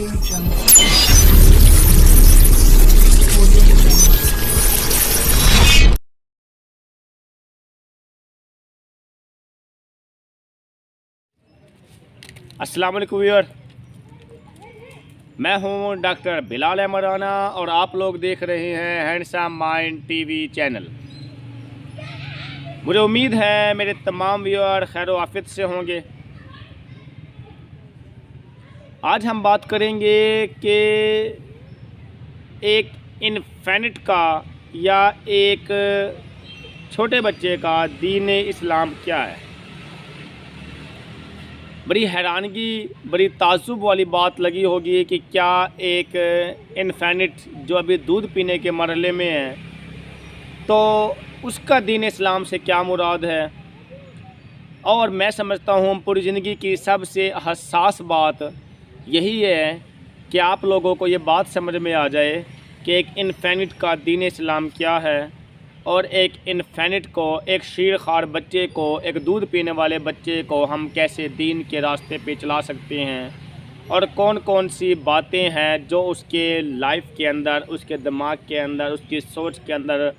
अस्सलाम वालेकुम व्यूअर, मैं हूं डॉक्टर बिलाल अहमद राना और आप लोग देख रहे हैं हैंडसम माइंड टीवी चैनल। मुझे उम्मीद है मेरे तमाम व्यूअर खैर व आफियत से होंगे। आज हम बात करेंगे कि एक इन्फेंट का या एक छोटे बच्चे का दीन इस्लाम क्या है। बड़ी हैरानगी, बड़ी ताज्जुब वाली बात लगी होगी कि क्या एक इन्फेंट जो अभी दूध पीने के मरहले में है तो उसका दीन इस्लाम से क्या मुराद है। और मैं समझता हूँ पूरी ज़िंदगी की सबसे हसास बात यही है कि आप लोगों को ये बात समझ में आ जाए कि एक इन्फेंट का दीन इस्लाम क्या है और एक इन्फेंट को, एक शीरखार बच्चे को, एक दूध पीने वाले बच्चे को हम कैसे दीन के रास्ते पे चला सकते हैं और कौन कौन सी बातें हैं जो उसके लाइफ के अंदर, उसके दिमाग के अंदर, उसकी सोच के अंदर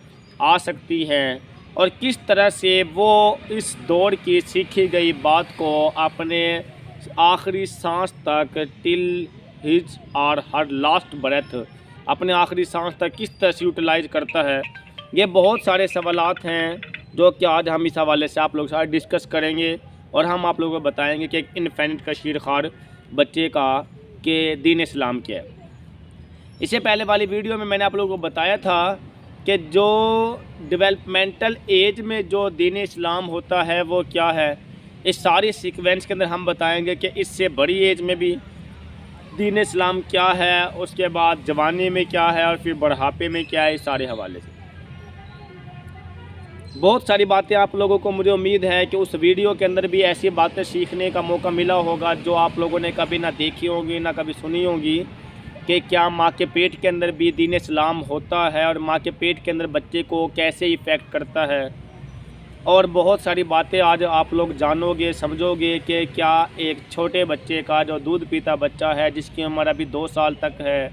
आ सकती हैं और किस तरह से वो इस दौर की सीखी गई बात को अपने आखिरी सांस तक टिल हिज और हर लास्ट ब्रेथ, अपने आखिरी सांस तक किस तरह से यूटिलाइज करता है। ये बहुत सारे सवालात हैं जो कि आज हम इस हवाले से आप लोग साथ डिस्कस करेंगे और हम आप लोगों को बताएंगे कि एक इन्फेंट का शीरखार बच्चे का के दीन इस्लाम क्या है। इससे पहले वाली वीडियो में मैंने आप लोगों को बताया था कि जो डेवलपमेंटल एज में जो दीन इस्लाम होता है वो क्या है। इस सारी सीक्वेंस के अंदर हम बताएंगे कि इससे बड़ी एज में भी दीन इस्लाम क्या है, उसके बाद जवानी में क्या है और फिर बुढ़ापे में क्या है। इस सारे हवाले से बहुत सारी बातें आप लोगों को, मुझे उम्मीद है कि उस वीडियो के अंदर भी ऐसी बातें सीखने का मौका मिला होगा जो आप लोगों ने कभी ना देखी होंगी ना कभी सुनी होंगी कि क्या माँ के पेट के अंदर भी दीन इस्लाम होता है और माँ के पेट के अंदर बच्चे को कैसे इफ़ेक्ट करता है। और बहुत सारी बातें आज आप लोग जानोगे, समझोगे कि क्या एक छोटे बच्चे का जो दूध पीता बच्चा है जिसकी उम्र अभी 2 साल तक है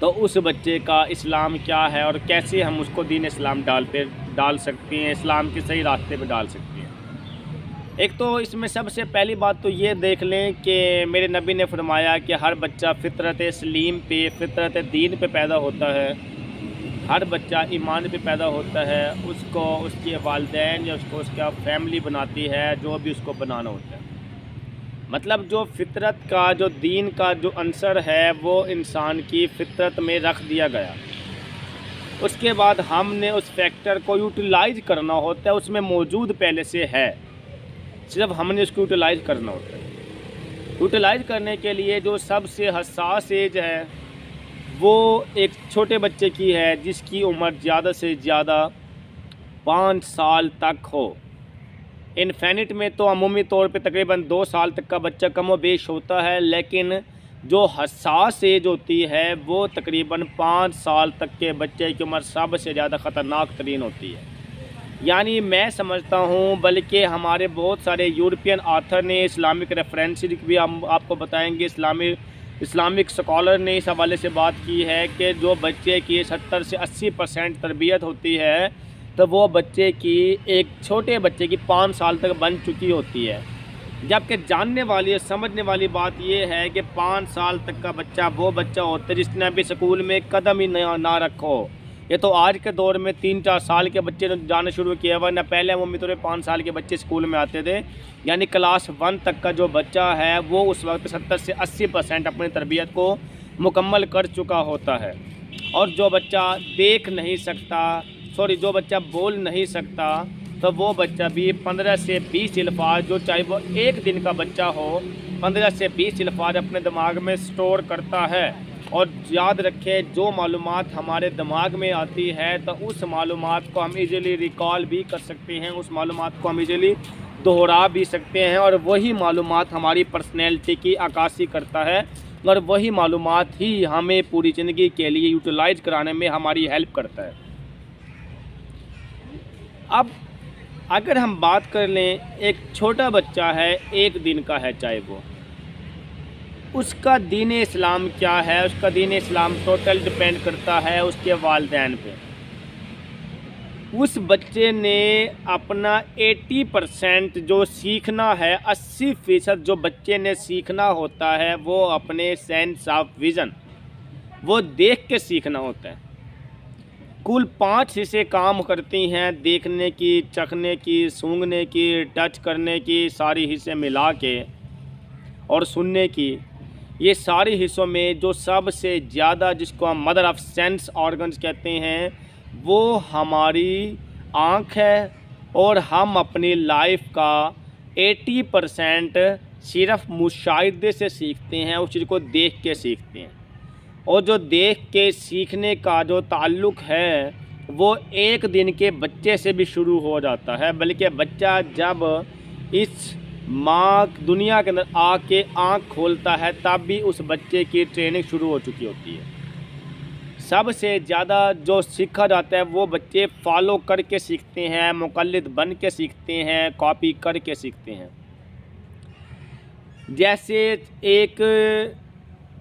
तो उस बच्चे का इस्लाम क्या है और कैसे हम उसको दीन इस्लाम डाल सकते हैं, इस्लाम के सही रास्ते पे डाल सकते हैं। एक तो इसमें सबसे पहली बात तो ये देख लें कि मेरे नबी ने फरमाया कि हर बच्चा फ़ितरत सलीम पे, फ़ितरत दीन पे पैदा होता है। हर बच्चा ईमान पे पैदा होता है, उसको उसके वालिदैन या उसको उसका फैमिली बनाती है जो भी उसको बनाना होता है। मतलब जो फ़ितरत का, जो दीन का जो अंसर है वो इंसान की फ़ितरत में रख दिया गया। उसके बाद हमने उस फैक्टर को यूटिलाइज़ करना होता है, उसमें मौजूद पहले से है, सिर्फ हमने उसको यूटिलाइज़ करना होता है। यूटिलाइज़ करने के लिए जो सबसे हसास एज है वो एक छोटे बच्चे की है जिसकी उम्र ज़्यादा से ज़्यादा 5 साल तक हो। इन्फेंट में तो अमूमी तौर पे तकरीबन 2 साल तक का बच्चा कम व बेश होता है, लेकिन जो हसास एज होती है वो तकरीबन 5 साल तक के बच्चे की उम्र सबसे ज़्यादा ख़तरनाक तरीन होती है। यानी मैं समझता हूँ, बल्कि हमारे बहुत सारे यूरोपियन आथर ने इस्लामिक रेफरेंस भी हम आपको बताएंगे, इस्लामिक स्कॉलर ने इस हवाले से बात की है कि जो बच्चे की 70 से 80% तरबियत होती है तो वो बच्चे की, एक छोटे बच्चे की 5 साल तक बन चुकी होती है। जबकि जानने वाली, समझने वाली बात ये है कि 5 साल तक का बच्चा वो बच्चा होता है जिसने अभी स्कूल में कदम ही ना रखो। ये तो आज के दौर में 3-4 साल के बच्चे ने जाना शुरू किया, वरना पहले मम्मी तो 5 साल के बच्चे स्कूल में आते थे। यानी क्लास 1 तक का जो बच्चा है वो उस वक्त 70 से 80% अपनी तरबियत को मुकम्मल कर चुका होता है। और जो बच्चा देख नहीं सकता, जो बच्चा बोल नहीं सकता, तो वो बच्चा भी 15 से 20 अल्फाज, जो चाहे वो एक दिन का बच्चा हो, 15 से 20 अल्फाज अपने दिमाग में स्टोर करता है। और याद रखें, जो मालूमात हमारे दिमाग में आती है तो उस मालूमात को हम इजीली रिकॉल भी कर सकते हैं, उस मालूमात को हम इजीली दोहरा भी सकते हैं और वही मालूमात हमारी पर्सनैलिटी की अक्कासी करता है और वही मालूमात ही हमें पूरी ज़िंदगी के लिए यूटिलाइज़ कराने में हमारी हेल्प करता है। अब अगर हम बात कर लें, एक छोटा बच्चा है, एक दिन का है चाहे उसका दीन इस्लाम क्या है, उसका दीन इस्लाम टोटल डिपेंड करता है उसके वालिदैन पे। उस बच्चे ने अपना 80% जो सीखना है, 80% जो बच्चे ने सीखना होता है वो अपने सेंस ऑफ विज़न, वो देख के सीखना होता है। कुल 5 हिस्से काम करती हैं, देखने की, चखने की, सूंघने की, टच करने की, सारी हिस्से मिला के, और सुनने की। ये सारे हिस्सों में जो सबसे ज़्यादा, जिसको हम मदर ऑफ सेंस ऑर्गन्स कहते हैं, वो हमारी आँख है। और हम अपनी लाइफ का 80% सिर्फ मुशाहिदे से सीखते हैं, उस चीज़ को देख के सीखते हैं। और जो देख के सीखने का जो ताल्लुक़ है वो एक दिन के बच्चे से भी शुरू हो जाता है, बल्कि बच्चा जब इस माँ दुनिया के अंदर आके आँख खोलता है तब भी उस बच्चे की ट्रेनिंग शुरू हो चुकी होती है। सबसे ज़्यादा जो सीखा जाता है वो बच्चे फॉलो करके सीखते हैं, मुक़ल्लिद बन के सीखते हैं, कॉपी करके सीखते हैं। जैसे एक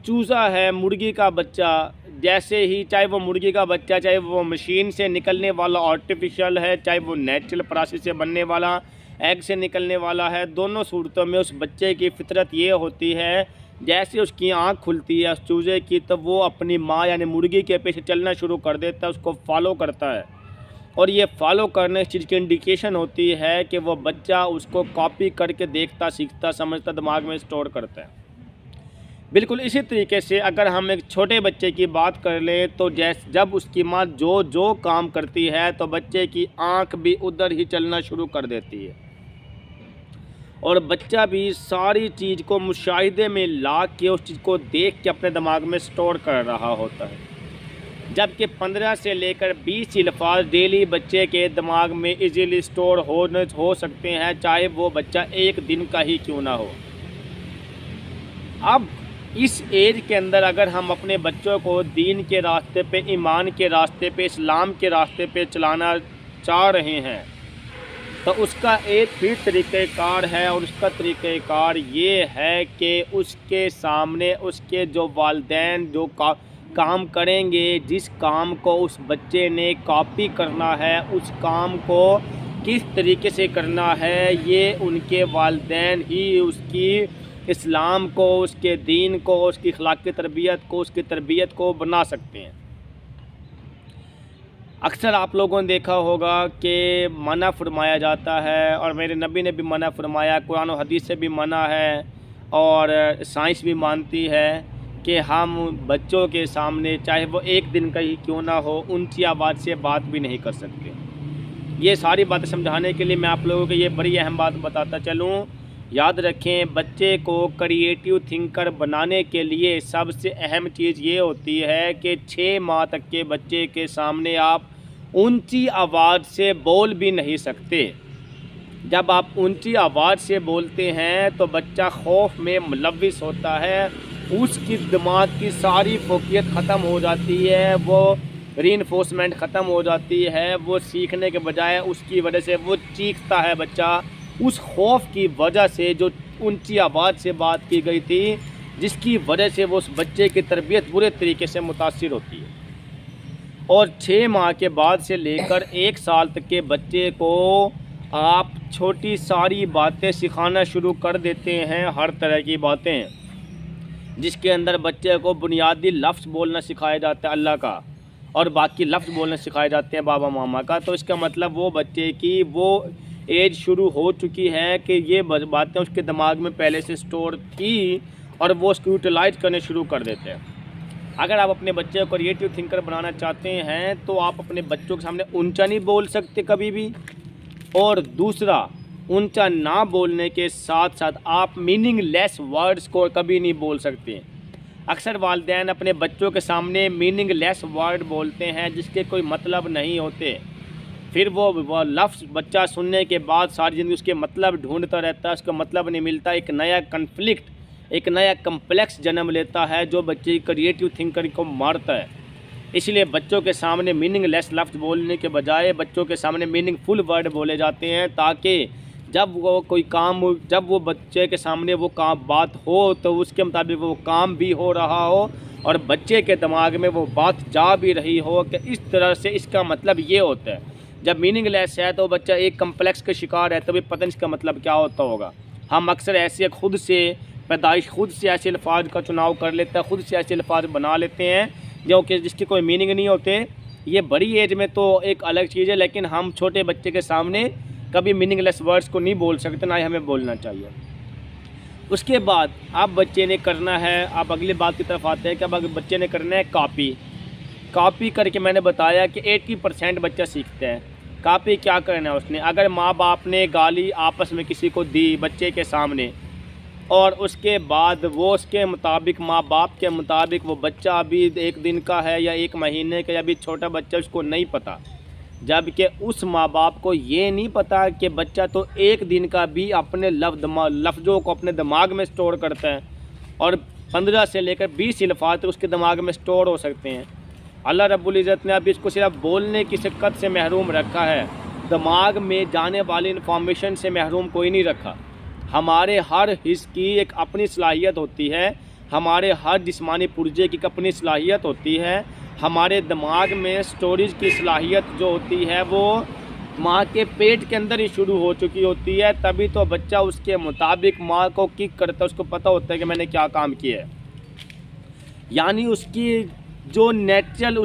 चूज़ा है, मुर्गी का बच्चा, जैसे ही चाहे वो मुर्गी का बच्चा, चाहे वो मशीन से निकलने वाला आर्टिफिशियल है, चाहे वो नेचुरल प्रोसेस से बनने वाला एग से निकलने वाला है, दोनों सूरतों में उस बच्चे की फितरत ये होती है, जैसे उसकी आँख खुलती है उस चूज़े की, तो वो अपनी माँ यानी मुर्गी के पीछे चलना शुरू कर देता है, उसको फॉलो करता है। और ये फॉलो करने इस चीज़ की इंडिकेशन होती है कि वो बच्चा उसको कॉपी करके देखता, सीखता, समझता, दिमाग में स्टोर करता है। बिल्कुल इसी तरीके से अगर हम एक छोटे बच्चे की बात कर लें तो जब उसकी माँ जो जो काम करती है तो बच्चे की आँख भी उधर ही चलना शुरू कर देती है, और बच्चा भी सारी चीज़ को मुशाहिदे में ला के उस चीज़ को देख के अपने दिमाग में स्टोर कर रहा होता है। जबकि 15 से लेकर 20 अल्फाज डेली बच्चे के दिमाग में इजीली स्टोर हो सकते हैं, चाहे वो बच्चा एक दिन का ही क्यों ना हो। अब इस एज के अंदर अगर हम अपने बच्चों को दीन के रास्ते पे, ईमान के रास्ते पे, इस्लाम के रास्ते पे चलाना चाह रहे हैं तो उसका एक ही तरीक़ेकार है, और उसका तरीक़ेकार ये है कि उसके सामने उसके जो वालिदैन जो काम करेंगे, जिस काम को उस बच्चे ने कॉपी करना है, उस काम को किस तरीके से करना है, ये उनके वालिदैन ही उसकी इस्लाम को, उसके दीन को, उसकी अखलाक़ी तरबियत को, उसकी तरबियत को बना सकते हैं। अक्सर आप लोगों ने देखा होगा कि मना फरमाया जाता है, और मेरे नबी ने भी मना फरमाया, कुरान और हदीस से भी मना है, और साइंस भी मानती है कि हम बच्चों के सामने, चाहे वो एक दिन का ही क्यों ना हो, ऊंची आवाज़ से बात भी नहीं कर सकते। ये सारी बातें समझाने के लिए मैं आप लोगों को ये बड़ी अहम बात बताता चलूँ। याद रखें, बच्चे को क्रिएटिव थिंकर बनाने के लिए सबसे अहम चीज़ ये होती है कि 6 माह तक के बच्चे के सामने आप ऊंची आवाज़ से बोल भी नहीं सकते। जब आप ऊंची आवाज़ से बोलते हैं तो बच्चा खौफ में मुलव्विस होता है, उसकी दिमाग की सारी फोकियत ख़त्म हो जाती है, वो रीइंफोर्समेंट ख़त्म हो जाती है, वो सीखने के बजाय उसकी वजह से वो चीखता है बच्चा, उस खौफ की वजह से जो ऊंची आवाज़ से बात की गई थी, जिसकी वजह से वो उस बच्चे की तरबियत बुरे तरीके से मुतासिर होती है। और 6 माह के बाद से लेकर 1 साल तक के बच्चे को आप छोटी सारी बातें सिखाना शुरू कर देते हैं, हर तरह की बातें, जिसके अंदर बच्चे को बुनियादी लफ्ज़ बोलना सिखाया जाता है अल्लाह का, और बाकी लफ्ज़ बोलना सिखाए जाते हैं बाबा मामा का। तो इसका मतलब वो बच्चे की वो एज शुरू हो चुकी है कि ये बातें उसके दिमाग में पहले से स्टोर थी, और वो उसको यूटिलाइज करने शुरू कर देते हैं। अगर आप अपने बच्चे को क्रिएटिव थिंकर बनाना चाहते हैं तो आप अपने बच्चों के सामने ऊंचा नहीं बोल सकते कभी भी, और दूसरा, ऊंचा ना बोलने के साथ साथ आप मीनिंगलेस वर्ड्स को कभी नहीं बोल सकते। अक्सर वालिदैन अपने बच्चों के सामने मीनिंगलेस वर्ड बोलते हैं जिसके कोई मतलब नहीं होते, फिर वो लफ्ज़ बच्चा सुनने के बाद सारी ज़िंदगी उसके मतलब ढूंढता रहता है, उसका मतलब नहीं मिलता, एक नया कन्फ्लिक्ट, एक नया कम्प्लेक्स जन्म लेता है जो बच्चे की क्रिएटिव थिंकर को मारता है। इसलिए बच्चों के सामने मीनिंगलेस लफ्ज़ बोलने के बजाय बच्चों के सामने मीनिंगफुल वर्ड बोले जाते हैं, ताकि जब वो बच्चे के सामने वो काम बात हो तो उसके मुताबिक वो काम भी हो रहा हो और बच्चे के दिमाग में वो बात जा भी रही हो कि इस तरह से। इसका मतलब ये होता है जब मीनिंगलेस है तो बच्चा एक कम्प्लेक्स का शिकार है, तभी पता नहीं इसका मतलब क्या होता होगा। हम अक्सर ऐसे खुद से पैदाइश खुद से ऐसे अल्फाज का चुनाव कर लेते हैं, खुद से ऐसे अल्फाज बना लेते हैं जो कि जिसके कोई मीनिंग नहीं होते। ये बड़ी एज में तो एक अलग चीज़ है, लेकिन हम छोटे बच्चे के सामने कभी मीनिंगलेस वर्ड्स को नहीं बोल सकते, ना ही हमें बोलना चाहिए। उसके बाद अब बच्चे ने करना है, अब अगली बात की तरफ आते हैं कि अब बच्चे ने करना है कॉपी करके मैंने बताया कि 80% बच्चा सीखता है। कॉपी क्या करना है उसने, अगर माँ बाप ने गाली आपस में किसी को दी बच्चे के सामने और उसके बाद वो उसके मुताबिक माँ बाप के मुताबिक वो बच्चा अभी 1 दिन का है या 1 महीने का या अभी छोटा बच्चा, उसको नहीं पता, जबकि उस माँ बाप को ये नहीं पता कि बच्चा तो 1 दिन का भी अपने लफ्ज़ों को अपने दिमाग में स्टोर करता है और 15 से लेकर 20 अल्फाज उसके दिमाग में स्टोर हो सकते हैं। अल्लाह रब्बुल इज़्ज़त ने अभी इसको सिर्फ बोलने की शिक्कत से महरूम रखा है, दिमाग में जाने वाली इन्फॉर्मेशन से महरूम कोई नहीं रखा। हमारे हर हिस्स की एक अपनी सलाहियत होती है, हमारे हर जिस्मानी पुर्जे की अपनी सलाहियत होती है, हमारे दिमाग में स्टोरेज की सलाहियत जो होती है वो माँ के पेट के अंदर ही शुरू हो चुकी होती है। तभी तो बच्चा उसके मुताबिक माँ को किक करता है, उसको पता होता है कि मैंने क्या काम किया है। यानी उसकी जो नेचुरल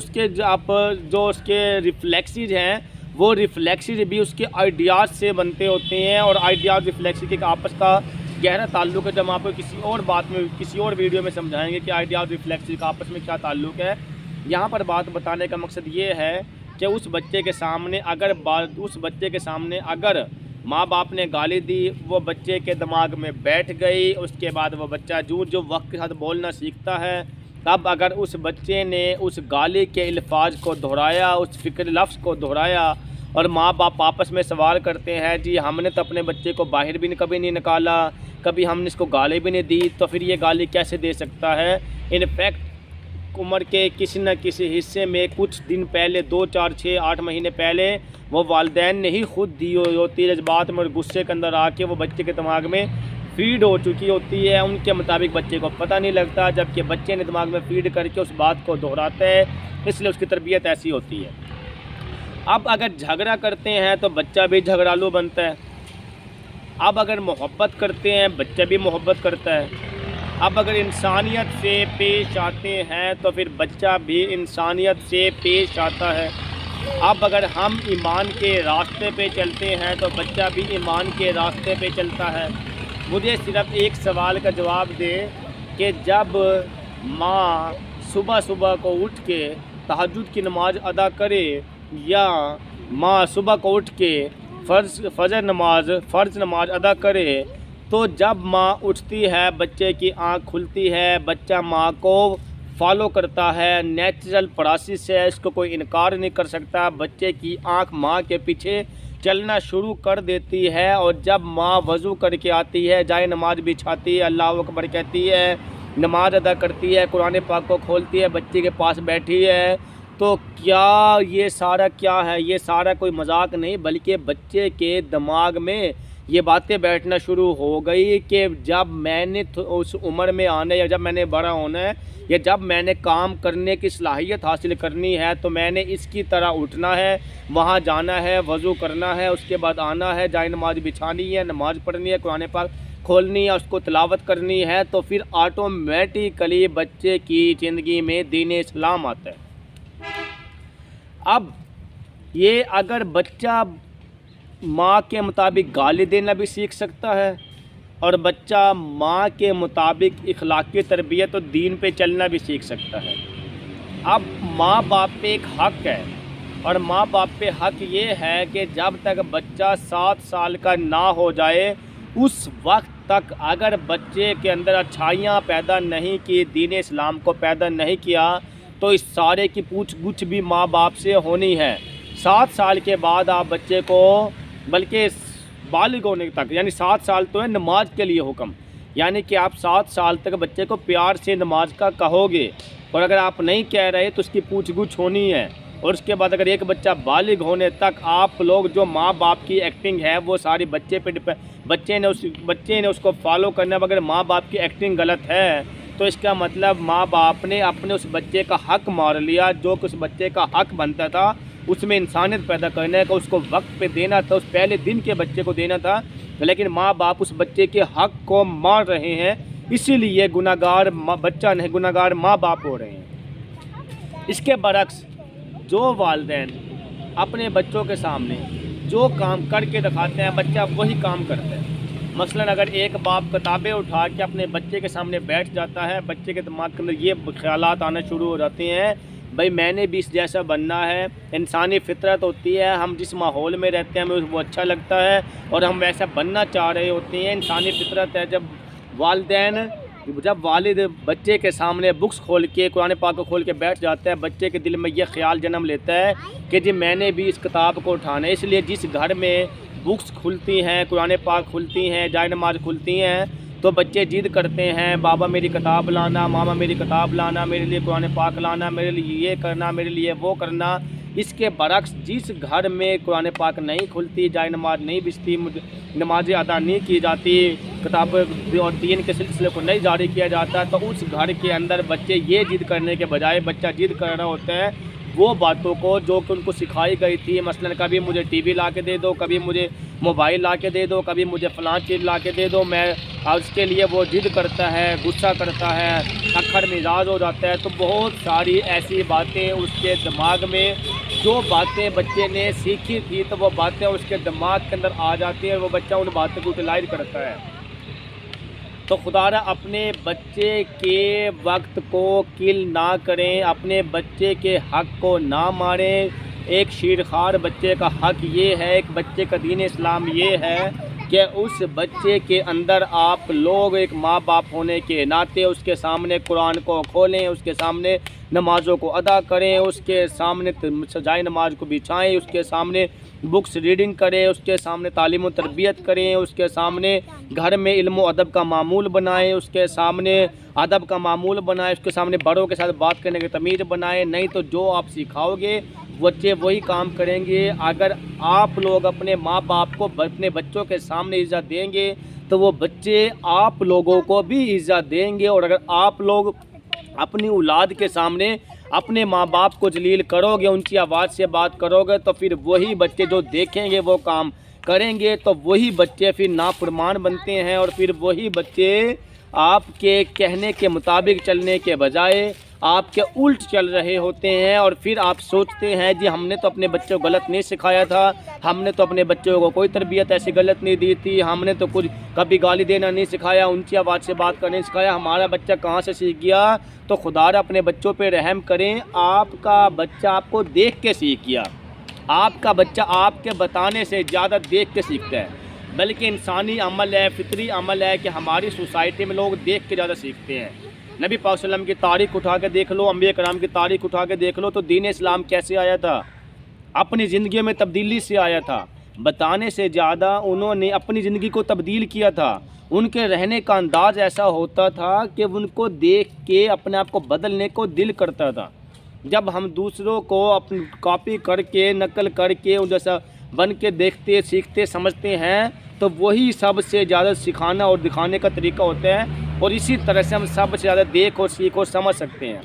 जो उसके रिफ्लेक्सेस हैं वो रिफ्लेक्सेस भी उसके आइडियाज़ से बनते होते हैं और आइडियाज़ रिफ्लेक्सेस के आपस का गहरा ताल्लुक है। जब हम आपको किसी और बात में किसी और वीडियो में समझाएंगे कि आइडियाज़ रिफ्लेक्सेस का आपस में क्या ताल्लुक है। यहाँ पर बात बताने का मकसद ये है कि उस बच्चे के सामने अगर माँ बाप ने गाली दी, वो बच्चे के दिमाग में बैठ गई, उसके बाद वो बच्चा जो वक्त के साथ बोलना सीखता है, तब अगर उस बच्चे ने उस गाली के अल्फाज को दोहराया, उस फ़िक्र लफ्ज़ को दोहराया और माँ बाप आपस में सवाल करते हैं जी हमने तो अपने बच्चे को बाहर भी कभी नहीं निकाला, कभी हमने इसको गाली भी नहीं दी, तो फिर ये गाली कैसे दे सकता है। इनफैक्ट उम्र के किसी न किसी हिस्से में कुछ दिन पहले 2, 4, 6, 8 महीने पहले वो वालिदैन ने ही खुद दी होती है, जज्बात में और गुस्से के अंदर आके वो बच्चे के दिमाग में फीड हो चुकी होती है, उनके मुताबिक बच्चे को पता नहीं लगता, जबकि बच्चे ने दिमाग में फीड करके उस बात को दोहराता है, इसलिए उसकी तरबियत ऐसी होती है। अब अगर झगड़ा करते हैं तो बच्चा भी झगड़ालू बनता है। अब अगर मोहब्बत करते हैं बच्चा भी मोहब्बत करता है। अब अगर इंसानियत से पेश आते हैं तो फिर बच्चा भी इंसानियत से पेश आता है। अब अगर हम ईमान के रास्ते पे चलते हैं तो बच्चा भी ईमान के रास्ते पे चलता है। मुझे सिर्फ एक सवाल का जवाब दे कि जब माँ सुबह सुबह को उठ के तहज्जुद की नमाज़ अदा करे या माँ सुबह को उठ के फ़र्ज़ नमाज अदा करे, तो जब माँ उठती है बच्चे की आँख खुलती है, बच्चा माँ को फॉलो करता है, नेचुरल प्रोसेस है, इसको कोई इनकार नहीं कर सकता। बच्चे की आँख माँ के पीछे चलना शुरू कर देती है और जब माँ वज़ू करके आती है, जाए नमाज बिछाती है, अल्लाह अकबर कहती है, नमाज अदा करती है, कुरान पाक को खोलती है, बच्चे के पास बैठी है, तो क्या ये सारा क्या है? ये सारा कोई मजाक नहीं, बल्कि बच्चे के दिमाग में ये बातें बैठना शुरू हो गई कि जब मैंने उस उम्र में आना है या जब मैंने बड़ा होना है या जब मैंने काम करने की सलाहियत हासिल करनी है तो मैंने इसकी तरह उठना है, वहाँ जाना है, वज़ू करना है, उसके बाद आना है, जाए नमाज बिछानी है, नमाज़ पढ़नी है, कुरान पाक खोलनी है, उसको तिलावत करनी है, तो फिर ऑटोमेटिकली बच्चे की ज़िंदगी में दीन इस्लाम आता है। अब ये अगर बच्चा माँ के मुताबिक गाली देना भी सीख सकता है और बच्चा माँ के मुताबिक इखलाकी तरबियत और दीन पे चलना भी सीख सकता है। अब माँ बाप पे एक हक़ है और माँ बाप पे हक़ ये है कि जब तक बच्चा 7 साल का ना हो जाए उस वक्त तक अगर बच्चे के अंदर अच्छाइयाँ पैदा नहीं की, दीन इस्लाम को पैदा नहीं किया, तो इस सारे की पूछ-गुछ भी माँ बाप से होनी है। 7 साल के बाद आप बच्चे को, बल्कि बालिग होने तक, यानी 7 साल तो है नमाज के लिए हुक्म, यानी कि आप 7 साल तक बच्चे को प्यार से नमाज का कहोगे और अगर आप नहीं कह रहे तो उसकी पूछ-गुछ होनी है। और उसके बाद अगर एक बच्चा बालिग होने तक आप लोग जो माँ बाप की एक्टिंग है वो सारी बच्चे ने उसको फॉलो करना। अगर माँ बाप की एक्टिंग गलत है तो इसका मतलब माँ बाप ने अपने उस बच्चे का हक मार लिया, जो कि उस बच्चे का हक बनता था उसमें इंसानियत पैदा करने का, उसको वक्त पे देना था, उस पहले दिन के बच्चे को देना था। लेकिन माँ बाप उस बच्चे के हक को मार रहे हैं, इसीलिए गुनाहगार बच्चा नहीं, गुनाहगार माँ बाप हो रहे हैं। इसके बरक्स जो वालिदैन अपने बच्चों के सामने जो काम करके दिखाते हैं बच्चा वही काम करता है। मसलन अगर एक बाप किताबें उठा के अपने बच्चे के सामने बैठ जाता है, बच्चे के दिमाग के अंदर ये ख्यालात आना शुरू हो जाते हैं, भाई मैंने भी इस जैसा बनना है। इंसानी फितरत होती है, हम जिस माहौल में रहते हैं हमें वो अच्छा लगता है और हम वैसा बनना चाह रहे होते हैं, इंसानी फितरत है। जब वालिद बच्चे के सामने बुक्स खोल के कुरान पाक को खोल के बैठ जाता है, बच्चे के दिल में ये ख्याल जन्म लेता है कि जी मैंने भी इस किताब को उठाना है। इसलिए जिस घर में बुक्स खुलती हैं, कुरान पाक खुलती हैं, जाए नमाज खुलती हैं, तो बच्चे जिद करते हैं बाबा मेरी किताब लाना, मामा मेरी किताब लाना, मेरे लिए कुरान पाक लाना, मेरे लिए ये करना, मेरे लिए वो करना। इसके बरक्स जिस घर में कुरान पाक नहीं खुलती, जाए नमाज नहीं बिछती, नमाज़ें अदा नहीं की जाती, किताब और दीन के सिलसिले को नहीं जारी किया जाता, तो उस घर के अंदर बच्चे ये जिद करने के बजाय बच्चा जिद कर रहा होता है वो बातों को जो कि उनको सिखाई गई थी। मसलन कभी मुझे टीवी ला के दे दो, कभी मुझे मोबाइल ला के दे दो, कभी मुझे फ़लाँ चीज़ ला के दे दो। मैं उसके लिए वो जिद करता है, गुस्सा करता है, अक्खर मिजाज हो जाता है। तो बहुत सारी ऐसी बातें उसके दिमाग में, जो बातें बच्चे ने सीखी थी तो वो बातें उसके दिमाग के अंदर आ जाती हैं, वो बच्चा उन बातों को यूटिलाइज करता है। तो खुदारा अपने बच्चे के वक्त को किल ना करें, अपने बच्चे के हक़ को ना मारें। एक शीरखार बच्चे का हक़ ये है, एक बच्चे का दीन इस्लाम ये है कि उस बच्चे के अंदर आप लोग एक माँ बाप होने के नाते उसके सामने कुरान को खोलें, उसके सामने नमाज़ों को अदा करें, उसके सामने सजाए नमाज को बिछाएं, उसके सामने बुक्स रीडिंग करें, उसके सामने तालीम व तरबियत करें, उसके सामने घर में इल्म व अदब का मामूल बनाएं, उसके सामने अदब का मामूल बनाएं, उसके सामने बड़ों के साथ बात करने की तमीज़ बनाएं। नहीं तो जो आप सिखाओगे बच्चे वही काम करेंगे। अगर आप लोग अपने माँ बाप को अपने बच्चों के सामने इज़्ज़त देंगे तो वो बच्चे आप लोगों को भी इज़्ज़त देंगे। और अगर आप लोग अपनी औलाद के सामने अपने माँ बाप को जलील करोगे, ऊंची आवाज़ से बात करोगे, तो फिर वही बच्चे जो देखेंगे वो काम करेंगे, तो वही बच्चे फिर नाफरमान बनते हैं और फिर वही बच्चे आपके कहने के मुताबिक चलने के बजाय आपके उल्ट चल रहे होते हैं। और फिर आप सोचते हैं जी हमने तो अपने बच्चों को गलत नहीं सिखाया था, हमने तो अपने बच्चों को कोई तरबियत ऐसी गलत नहीं दी थी, हमने तो कुछ कभी गाली देना नहीं सिखाया, ऊंची आवाज़ से बात करना नहीं सिखाया, हमारा बच्चा कहाँ से सीख गया। तो खुदारा अपने बच्चों पे रहम करें, आपका बच्चा आपको देख के सीख गया, आपका बच्चा आपके बताने से ज़्यादा देख के सीखता है। बल्कि इंसानी अमल है, फितरी अमल है कि हमारी सोसाइटी में लोग देख के ज़्यादा सीखते हैं। नबी पाक सल्लल्लाहु अलैहि वसल्लम की तारीख़ उठा के देख लो, अंबिया कराम की तारीख़ उठा के देख लो, तो दीन इस्लाम कैसे आया था, अपनी ज़िंदगी में तब्दीली से आया था। बताने से ज़्यादा उन्होंने अपनी ज़िंदगी को तब्दील किया था। उनके रहने का अंदाज़ ऐसा होता था कि उनको देख के अपने आप को बदलने को दिल करता था। जब हम दूसरों को अपनी कॉपी करके, नकल करके जैसा बन के देखते, सीखते, समझते हैं, तो वही सबसे ज़्यादा सिखाना और दिखाने का तरीका होता है। और इसी तरह से हम सबसे ज़्यादा देख और सीख और समझ सकते हैं।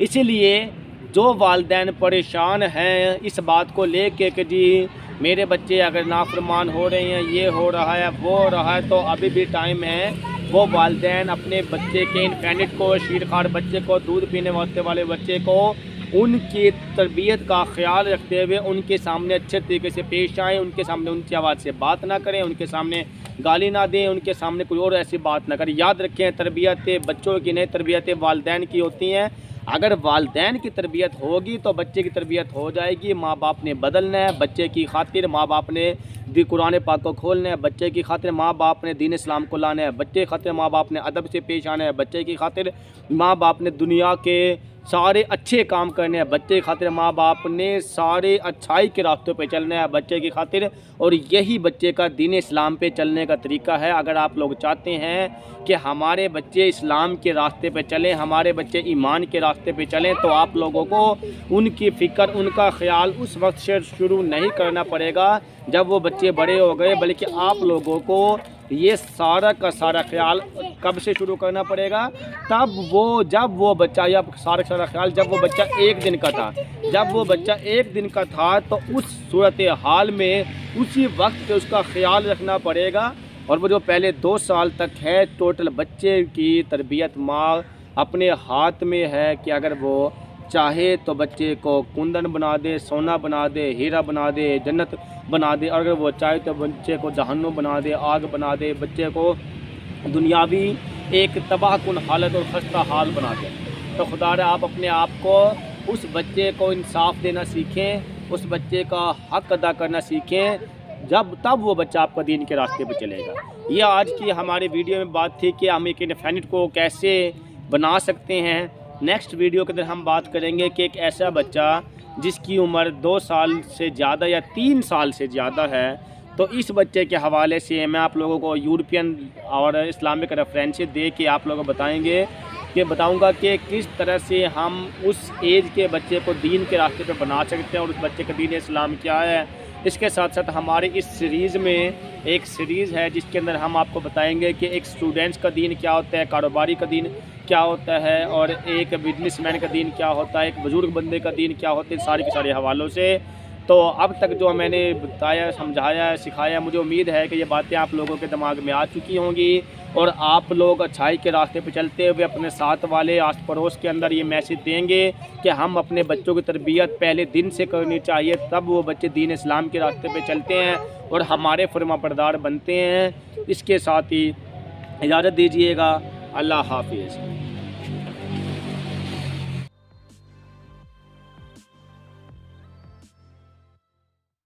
इसीलिए जो वालिदैन परेशान हैं इस बात को लेके कि जी मेरे बच्चे अगर नाफरमान हो रहे हैं, ये हो रहा है, वो हो रहा है, तो अभी भी टाइम है। वो वालिदैन अपने बच्चे के इन्फेंट को, शीरखार बच्चे को, दूध पीने वाले बच्चे को, उनकी तरबियत का ख्याल रखते हुए उनके सामने अच्छे तरीके से पेश आएँ, उनके सामने ऊंची आवाज़ से बात ना करें, उनके सामने गाली ना दें, उनके सामने कोई और ऐसी बात ना करें। याद रखें तरबियत बच्चों की नहीं, तरबियत वालिदैन की होती हैं। अगर वालिदैन की तरबियत होगी तो बच्चे की तरबियत हो जाएगी। माँ बाप ने बदलना है, बच्चे की खातिर माँ बाप ने कुरान पाक को खोलना है, बच्चे की खातिर माँ बाप ने दीन इस्लाम को लाना है, बच्चे की खातिर माँ बाप ने अदब से पेश आना है, बच्चे की खातिर माँ बाप ने दुनिया के सारे अच्छे काम करने हैं बच्चे की खातिर, माँ बाप ने सारे अच्छाई के रास्तों पे चलना है बच्चे की खातिर, और यही बच्चे का दीन इस्लाम पे चलने का तरीका है। अगर आप लोग चाहते हैं कि हमारे बच्चे इस्लाम के रास्ते पे चलें, हमारे बच्चे ईमान के रास्ते पे चलें, तो आप लोगों को उनकी फ़िक्र, उनका ख्याल उस वक्त से शुरू नहीं करना पड़ेगा जब वो बच्चे बड़े हो गए, बल्कि आप लोगों को ये सारा का सारा ख्याल कब से शुरू करना पड़ेगा, जब वो बच्चा, या सारा का सारा ख्याल जब वो बच्चा 1 दिन का था। जब वो बच्चा 1 दिन का था तो उस सूरत हाल में उसी वक्त उसका ख्याल रखना पड़ेगा। और वो जो पहले 2 साल तक है, टोटल बच्चे की तरबियत माँ अपने हाथ में है कि अगर वो चाहे तो बच्चे को कुंदन बना दे, सोना बना दे, हीरा बना दे, जन्नत बना दे, और अगर वो चाहे तो बच्चे को जहन्नुम बना दे, आग बना दे, बच्चे को दुनियावी एक तबाहकुन हालत और खस्ता हाल बना दे। तो खुदा रा आप अपने आप को, उस बच्चे को इंसाफ देना सीखें, उस बच्चे का हक अदा करना सीखें, तब वो बच्चा आपका दीन के रास्ते पर चलेगा। ये आज की हमारी वीडियो में बात थी कि हम एक इनफिनिट को कैसे बना सकते हैं। नेक्स्ट वीडियो के अंदर हम बात करेंगे कि एक ऐसा बच्चा जिसकी उम्र 2 साल से ज़्यादा या 3 साल से ज़्यादा है, तो इस बच्चे के हवाले से मैं आप लोगों को यूरोपियन और इस्लामिक रेफरेंसेस दे के आप लोगों को बताऊंगा कि किस तरह से हम उस एज के बच्चे को दीन के रास्ते पे बना सकते हैं और उस बच्चे का दीन इस्लाम क्या है। इसके साथ साथ हमारी इस सीरीज़ में एक सीरीज़ है जिसके अंदर हम आपको बताएंगे कि एक स्टूडेंट्स का दीन क्या होता है, कारोबारी का दीन क्या होता है, और एक बिजनेसमैन का दीन क्या होता है, एक बुज़ुर्ग बंदे का दीन क्या होता है, सारे के सारे हवालों से। तो अब तक जो मैंने बताया, समझाया, सिखाया, मुझे उम्मीद है कि ये बातें आप लोगों के दिमाग में आ चुकी होंगी और आप लोग अच्छाई के रास्ते पर चलते हुए अपने साथ वाले आस पड़ोस के अंदर ये मैसेज देंगे कि हम अपने बच्चों की तरबियत पहले दिन से करनी चाहिए, तब वो बच्चे दीन इस्लाम के रास्ते पे चलते हैं और हमारे फरमाबरदार बनते हैं। इसके साथ ही इजाज़त दीजिएगा। अल्लाह हाफिज़।